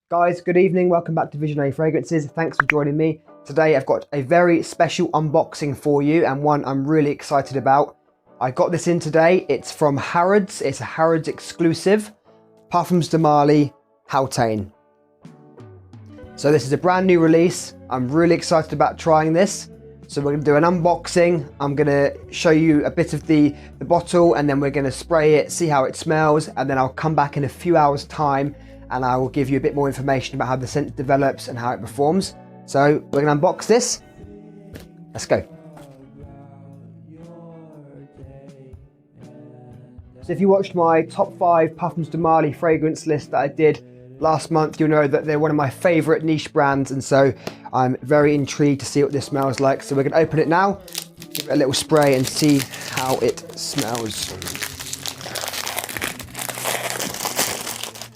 Guys, good evening. Welcome back to Visionary Fragrances. Thanks for joining me. Today I've got a very special unboxing for you and one I'm really excited about. I got this in today. It's from Harrods. It's a Harrods exclusive. Parfums De Marly, Haltane. So this is a brand new release. I'm really excited about trying this. So we're going to do an unboxing. I'm going to show you a bit of the bottle and then we're going to spray it, see how it smells, and then I'll come back in a few hours time and I will give you a bit more information about how the scent develops and how it performs. So we're going to unbox this. Let's go. So if you watched my top 5 Parfums De Marly fragrance list that I did last month, you'll know that they're one of my favourite niche brands, and so I'm very intrigued to see what this smells like. So we're going to open it now, give it a little spray and see how it smells.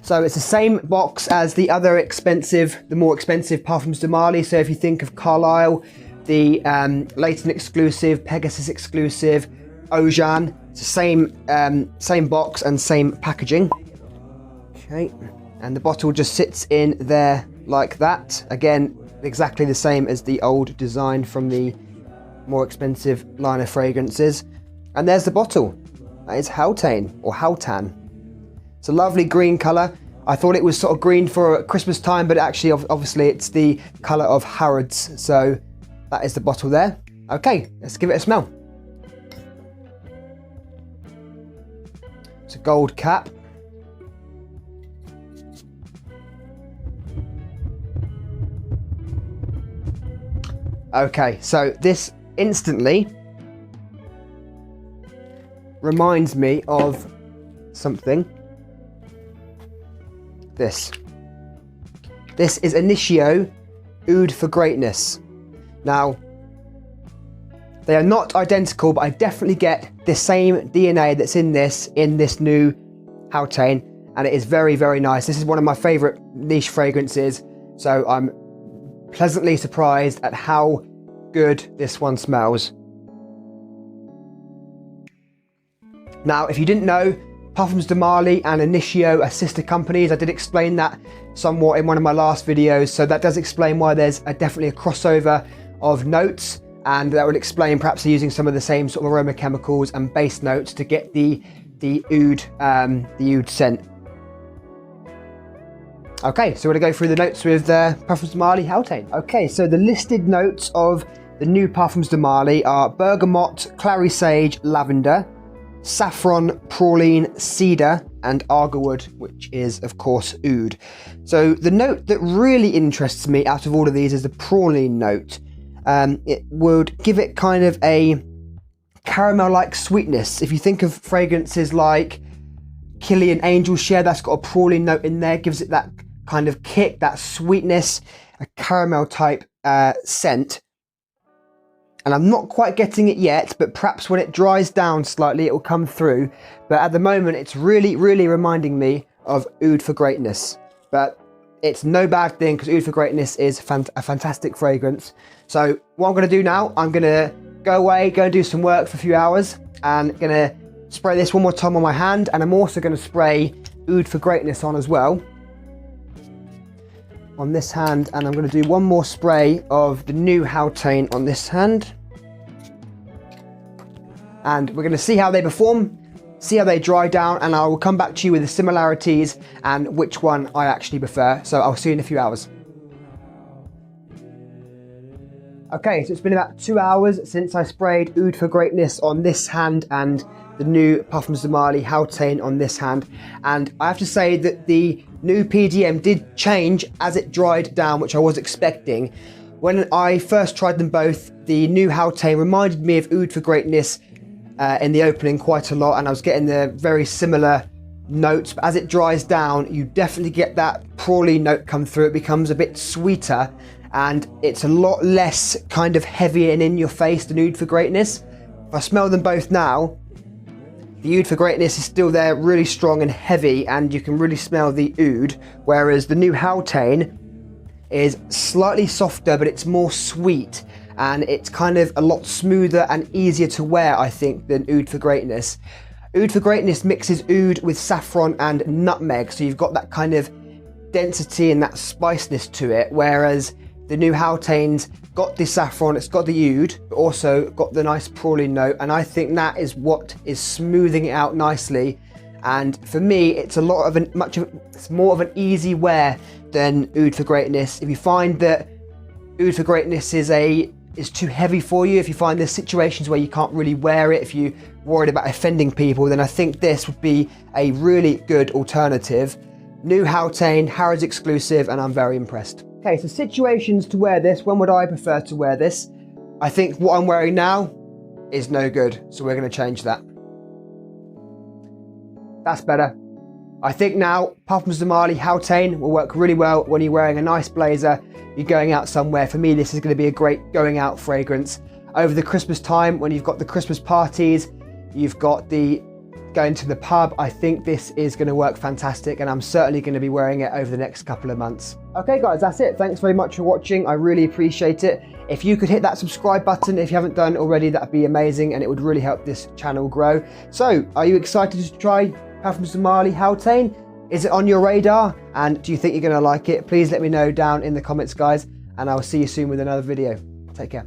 So it's the same box as the other the more expensive Parfums De Marly. So if you think of Carlisle, the Haltane Exclusive, Pegasus Exclusive, Ojan, it's the same box and same packaging. Okay, and the bottle just sits in there like that. Again, exactly the same as the old design from the more expensive line of fragrances. And there's the bottle. That is Haltane or Haltane. It's a lovely green colour. I thought it was sort of green for Christmas time, but actually obviously it's the colour of Harrods. So that is the bottle there. Okay, let's give it a smell. It's a gold cap. Okay, so this instantly reminds me of something. This is Initio Oud For Greatness. Now, they are not identical, but I definitely get the same DNA that's in this new Haltane, and it is very, very nice. This is one of my favourite niche fragrances, so I'm pleasantly surprised at how good this one smells. Now, if you didn't know, Parfums De Marly and Initio are sister companies. I did explain that somewhat in one of my last videos, so that does explain why there's definitely a crossover of notes, and that would explain perhaps they're using some of the same sort of aroma chemicals and base notes to get the oud scent. Okay, so we're going to go through the notes with Parfums De Marly Haltane. Okay, so the listed notes of the new Parfums De Marly are bergamot, clary sage, lavender, saffron, praline, cedar, and agarwood, which is of course oud. So the note that really interests me out of all of these is the praline note. It would give it kind of a caramel-like sweetness. If you think of fragrances like Killian Angel Share, that's got a praline note in there, gives it that kind of kick, that sweetness, a caramel type scent. And I'm not quite getting it yet, but perhaps when it dries down slightly, it will come through. But at the moment, it's really, really reminding me of Oud For Greatness. But it's no bad thing, because Oud For Greatness is a fantastic fragrance. So what I'm going to do now, I'm going to go away, go and do some work for a few hours, and going to spray this one more time on my hand. And I'm also going to spray Oud For Greatness on as well, on this hand, and I'm going to do one more spray of the new Haltane on this hand, and we're going to see how they perform, see how they dry down, and I will come back to you with the similarities and which one I actually prefer. So I'll see you in a few hours. Okay, so it's been about 2 hours since I sprayed Oud For Greatness on this hand and the new Parfums De Marly Haltane on this hand, and I have to say that the new PDM did change as it dried down, which I was expecting. When I first tried them both, the new Haltane reminded me of Oud For Greatness in the opening quite a lot, and I was getting the very similar notes, but as it dries down, you definitely get that praline note come through. It becomes a bit sweeter, and it's a lot less kind of heavy and in your face than Oud For Greatness. If I smell them both now, the Oud For Greatness is still there, really strong and heavy, and you can really smell the oud, whereas the new Haltane is slightly softer, but it's more sweet, and it's kind of a lot smoother and easier to wear, I think, than Oud For Greatness. Oud For Greatness mixes oud with saffron and nutmeg, so you've got that kind of density and that spiciness to it, whereas the new Haltane's got the saffron, it's got the oud, but also got the nice praline note, and I think that is what is smoothing it out nicely. And for me, it's it's more of an easy wear than Oud For Greatness. If you find that Oud For Greatness is too heavy for you, if you find there's situations where you can't really wear it, if you're worried about offending people, then I think this would be a really good alternative. New Haltane, Harrods Exclusive, and I'm very impressed. Okay, so situations to wear this. When would I prefer to wear this? I think what I'm wearing now is no good, so we're going to change that. That's better. I think now Parfums De Marly Haltane will work really well when you're wearing a nice blazer, you're going out somewhere. For me, this is going to be a great going out fragrance. Over the Christmas time, when you've got the Christmas parties, you've got the going to the pub, I think this is going to work fantastic, and I'm certainly going to be wearing it over the next couple of months. Okay guys, that's it. Thanks very much for watching. I really appreciate it. If you could hit that subscribe button if you haven't done already, that'd be amazing, and it would really help this channel grow. So, are you excited to try Parfums De Marly Haltane? Is it on your radar? And do you think you're going to like it? Please let me know down in the comments, guys, and I'll see you soon with another video. Take care.